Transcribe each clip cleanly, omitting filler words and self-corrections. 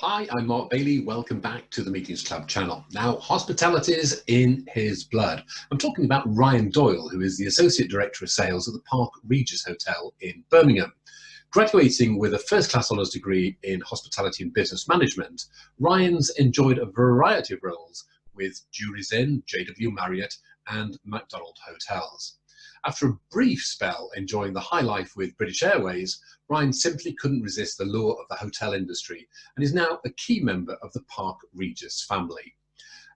Hi, I'm Mark Bailey. Welcome back to the Meetings Club channel. Now, hospitality's in his blood. I'm talking about Ryan Doyle, who is the Associate Director of Sales at the Park Regis Hotel in Birmingham. Graduating with a first-class honours degree in hospitality and business management, Ryan's enjoyed a variety of roles with Jurys Inn, JW Marriott and McDonald Hotels. After a brief spell enjoying the high life with British Airways, Ryan simply couldn't resist the lure of the hotel industry and is now a key member of the Park Regis family.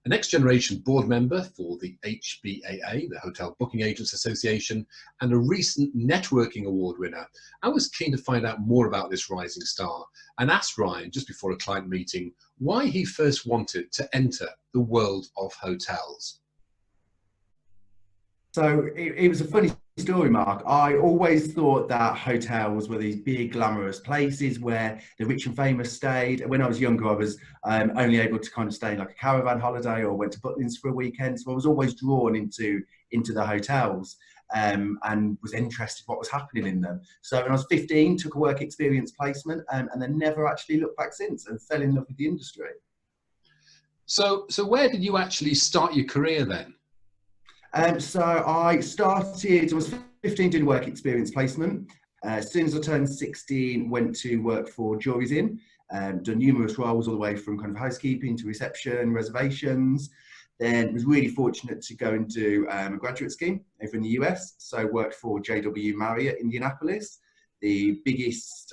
A next-generation board member for the HBAA, the Hotel Booking Agents Association, and a recent networking award winner, I was keen to find out more about this rising star and asked Ryan, just before a client meeting, why he first wanted to enter the world of hotels. So it was a funny story, Mark. I always thought that hotels were these big, glamorous places where the rich and famous stayed. When I was younger, I was only able to kind of stay like a caravan holiday or went to Butlins for a weekend. So I was always drawn into the hotels and was interested in what was happening in them. So when I was 15, took a work experience placement and then never actually looked back since and fell in love with the industry. So where did you actually start your career then? So I was 15 doing work experience placement. As soon as I turned 16, went to work for Jurys Inn, done numerous roles all the way from kind of housekeeping to reception, reservations. Then was really fortunate to go and do a graduate scheme over in the US. So I worked for JW Marriott Indianapolis, the biggest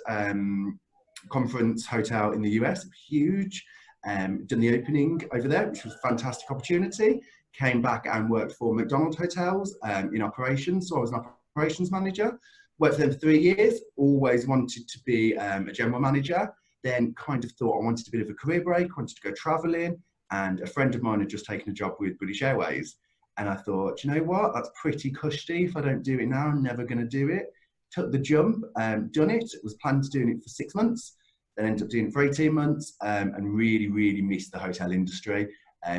conference hotel in the US, huge. Done the opening over there, which was a fantastic opportunity. Came back and worked for McDonald Hotels in operations. So I was an operations manager. Worked for them for 3 years. Always wanted to be a general manager. Then kind of thought I wanted a bit of a career break, wanted to go travelling. And a friend of mine had just taken a job with British Airways. And I thought, you know what, that's pretty cushy. If I don't do it now, I'm never going to do it. Took the jump, done it. Was planned to doing it for 6 months. Then ended up doing it for 18 months and really missed the hotel industry.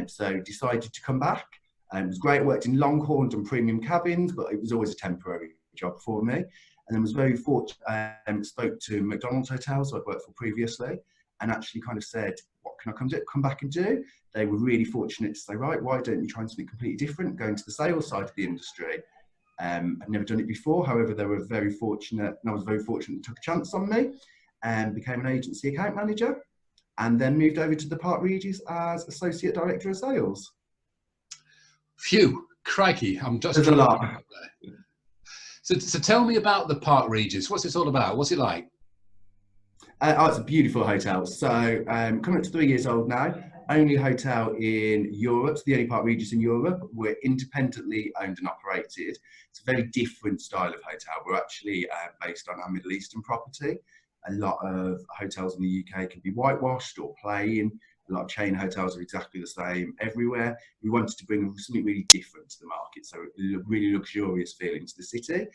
So decided to come back. It was great. I worked in Longhorn and premium cabins, but it was always a temporary job for me. And then was very fortunate. Spoke to McDonald Hotels, I'd worked for previously, and actually kind of said, "What can I come back and do?" They were really fortunate to say, "Right, why don't you try something completely different, go into the sales side of the industry?" I'd never done it before. However, they were very fortunate, and I was very fortunate and took a chance on me, and became an agency account manager. And then moved over to the Park Regis as Associate Director of Sales. Phew, crikey, I'm just There's a lot. So tell me about the Park Regis. What's it all about? What's it like? It's a beautiful hotel. So coming up to 3 years old now. Only hotel in Europe, so the only Park Regis in Europe. We're independently owned and operated. It's a very different style of hotel. We're actually based on our Middle Eastern property. A lot of hotels in the UK can be whitewashed or plain. A lot of chain hotels are exactly the same everywhere. We wanted to bring something really different to the market, so really luxurious feeling to the city.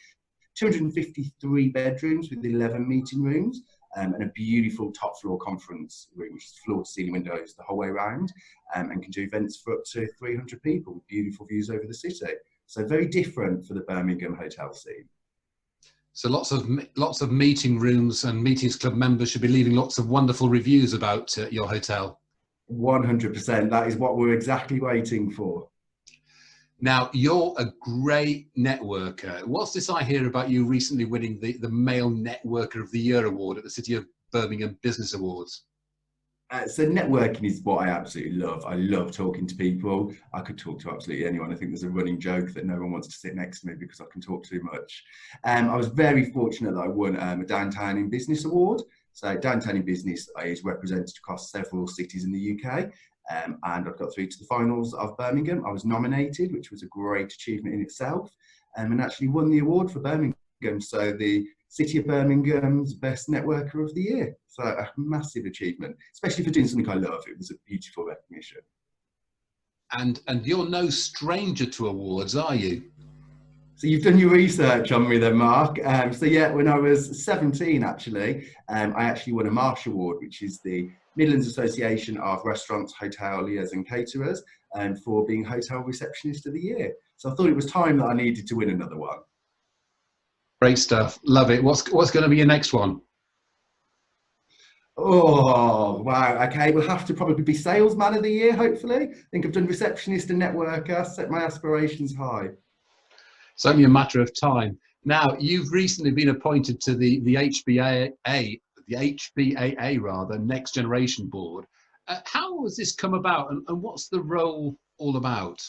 253 bedrooms with 11 meeting rooms and a beautiful top floor conference room, which is floor to ceiling windows the whole way around and can do events for up to 300 people with beautiful views over the city. So very different for the Birmingham hotel scene. So lots of meeting rooms, and Meetings Club members should be leaving lots of wonderful reviews about your hotel. 100%. That is what we're exactly waiting for. Now, you're a great networker. What's this I hear about you recently winning the Male Networker of the Year award at the City of Birmingham Business Awards? So networking is what I absolutely love. I love talking to people. I could talk to absolutely anyone. I think there's a running joke that no one wants to sit next to me because I can talk too much. I was very fortunate that I won a Downtown in Business award. So Downtown in Business is represented across several cities in the UK. And I've got through to the finals of Birmingham. I was nominated, which was a great achievement in itself, and actually won the award for Birmingham. So the City of Birmingham's Best Networker of the Year. So a massive achievement, especially for doing something I love. It was a beautiful recognition. And you're no stranger to awards, are you? So you've done your research on me then, Mark. So yeah, when I was 17, actually, I actually won a Marsh Award, which is the Midlands Association of Restaurants, Hoteliers and Caterers, for being Hotel Receptionist of the Year. So I thought it was time that I needed to win another one. Great stuff. Love it. What's going to be your next one? Oh, wow. Okay, we'll have to probably be salesman of the year, hopefully. I think I've done receptionist and networker, set my aspirations high. It's only a matter of time. Now, you've recently been appointed to the HBAA rather, Next Generation Board. How has this come about, and what's the role all about?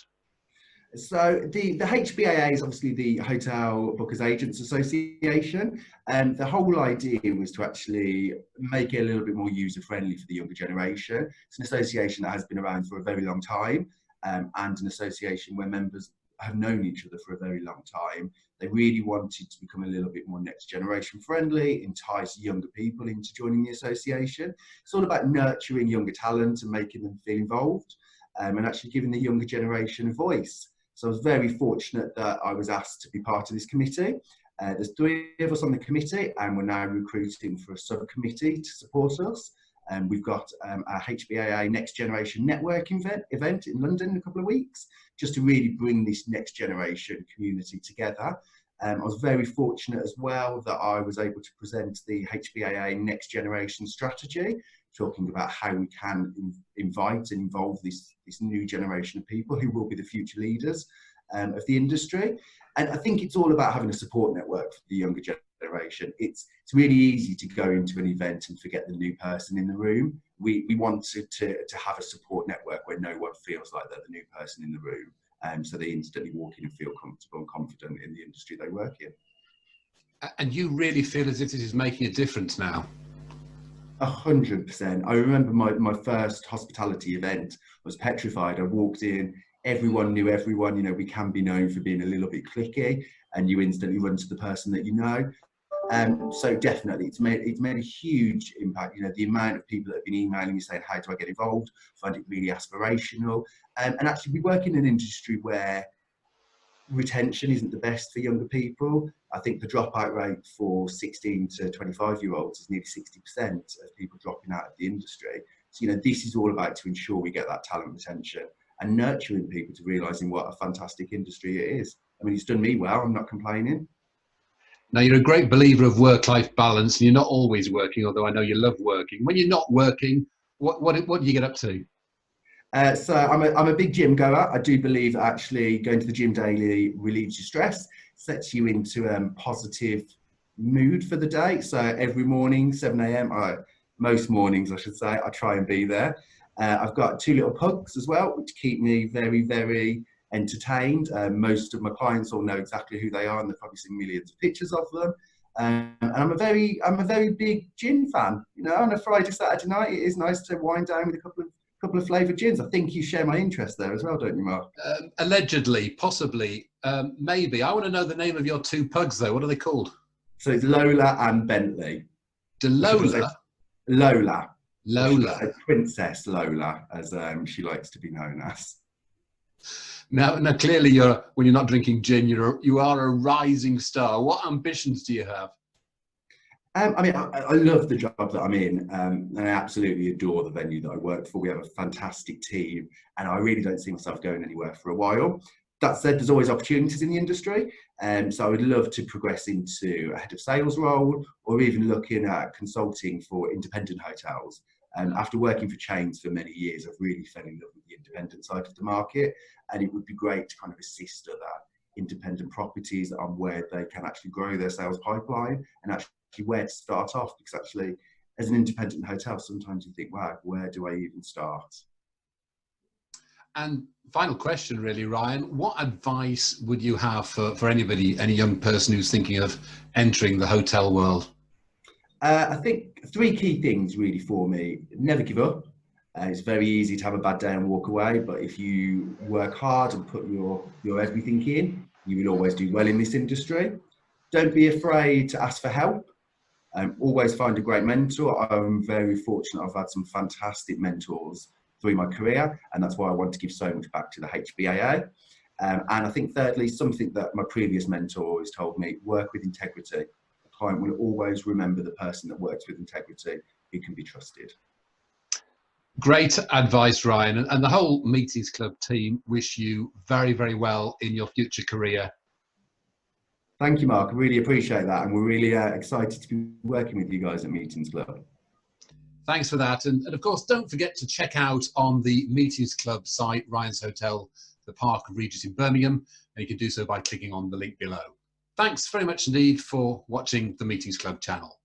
So the HBAA is obviously the Hotel Bookers Agents Association, and the whole idea was to actually make it a little bit more user friendly for the younger generation. It's an association that has been around for a very long time, and an association where members have known each other for a very long time. They really wanted to become a little bit more next generation friendly, entice younger people into joining the association. It's all about nurturing younger talent and making them feel involved, and actually giving the younger generation a voice. So I was very fortunate that I was asked to be part of this committee. There's 3 of us on the committee, and we're now recruiting for a subcommittee to support us. We've got our HBAA Next Generation Networking event in London in a couple of weeks, just to really bring this next generation community together. I was very fortunate as well that I was able to present the HBAA Next Generation Strategy, talking about how we can invite and involve this new generation of people who will be the future leaders of the industry. And I think it's all about having a support network for the younger generation. It's really easy to go into an event and forget the new person in the room. We wanted to have a support network where no one feels like they're the new person in the room. So they instantly walk in and feel comfortable and confident in the industry they work in. And you really feel as if this is making a difference now? 100%. I remember my first hospitality event. I was petrified. I walked in, everyone knew everyone. You know, we can be known for being a little bit cliquey, and you instantly run to the person that you know. So definitely, it's made a huge impact. You know, the amount of people that have been emailing me saying, "How do I get involved?" I find it really aspirational. And actually, we work in an industry where retention isn't the best for younger people. I think the dropout rate for 16 to 25-year-olds is nearly 60% of people dropping out of the industry. So, you know, this is all about to ensure we get that talent retention and nurturing people to realising what a fantastic industry it is. I mean, it's done me well. I'm not complaining. Now, you're a great believer of work-life balance, and you're not always working, although I know you love working. When you're not working, what do you get up to? So I'm a big gym goer. I do believe actually going to the gym daily relieves your stress, sets you into a positive mood for the day. So every morning, 7 a.m., most mornings I should say, I try and be there. I've got 2 little pugs as well, which keep me very, very entertained. Most of my clients all know exactly who they are, and they've probably seen millions of pictures of them. And I'm a very big gin fan. You know, on a Friday, Saturday night, it is nice to wind down with a couple of flavoured gins. I think you share my interest there as well, don't you, Mark? Allegedly, possibly, maybe. I want to know the name of your 2 pugs, though. What are they called? So it's Lola and Bentley. Lola? Lola. Lola. Princess Lola, as she likes to be known as. Now, clearly, when you're not drinking gin, you are a rising star. What ambitions do you have? I mean, I love the job that I'm in, and I absolutely adore the venue that I work for. We have a fantastic team, and I really don't see myself going anywhere for a while. That said, there's always opportunities in the industry, so I would love to progress into a head of sales role, or even looking at consulting for independent hotels. After working for chains for many years, I've really fell in love with the independent side of the market, and it would be great to kind of assist other independent properties on where they can actually grow their sales pipeline and actually where to start off, because actually as an independent hotel sometimes you think, wow, where do I even start? And final question really, Ryan, what advice would you have for anybody, any young person who's thinking of entering the hotel world? I think 3 key things really for me. Never give up. It's very easy to have a bad day and walk away, but if you work hard and put your everything in, you will always do well in this industry. Don't be afraid to ask for help. Always find a great mentor. I'm very fortunate. I've had some fantastic mentors through my career, and that's why I want to give so much back to the HBAA. And I think thirdly, something that my previous mentor always told me, work with integrity. A client will always remember the person that works with integrity, who can be trusted. Great advice, Ryan, and the whole Meetings Club team wish you very, very well in your future career. Thank you, Mark. I really appreciate that, and we're really excited to be working with you guys at Meetings Club. Thanks for that. And of course, don't forget to check out on the Meetings Club site, Ryan's Hotel, the Park Regis in Birmingham, and you can do so by clicking on the link below. Thanks very much indeed for watching the Meetings Club channel.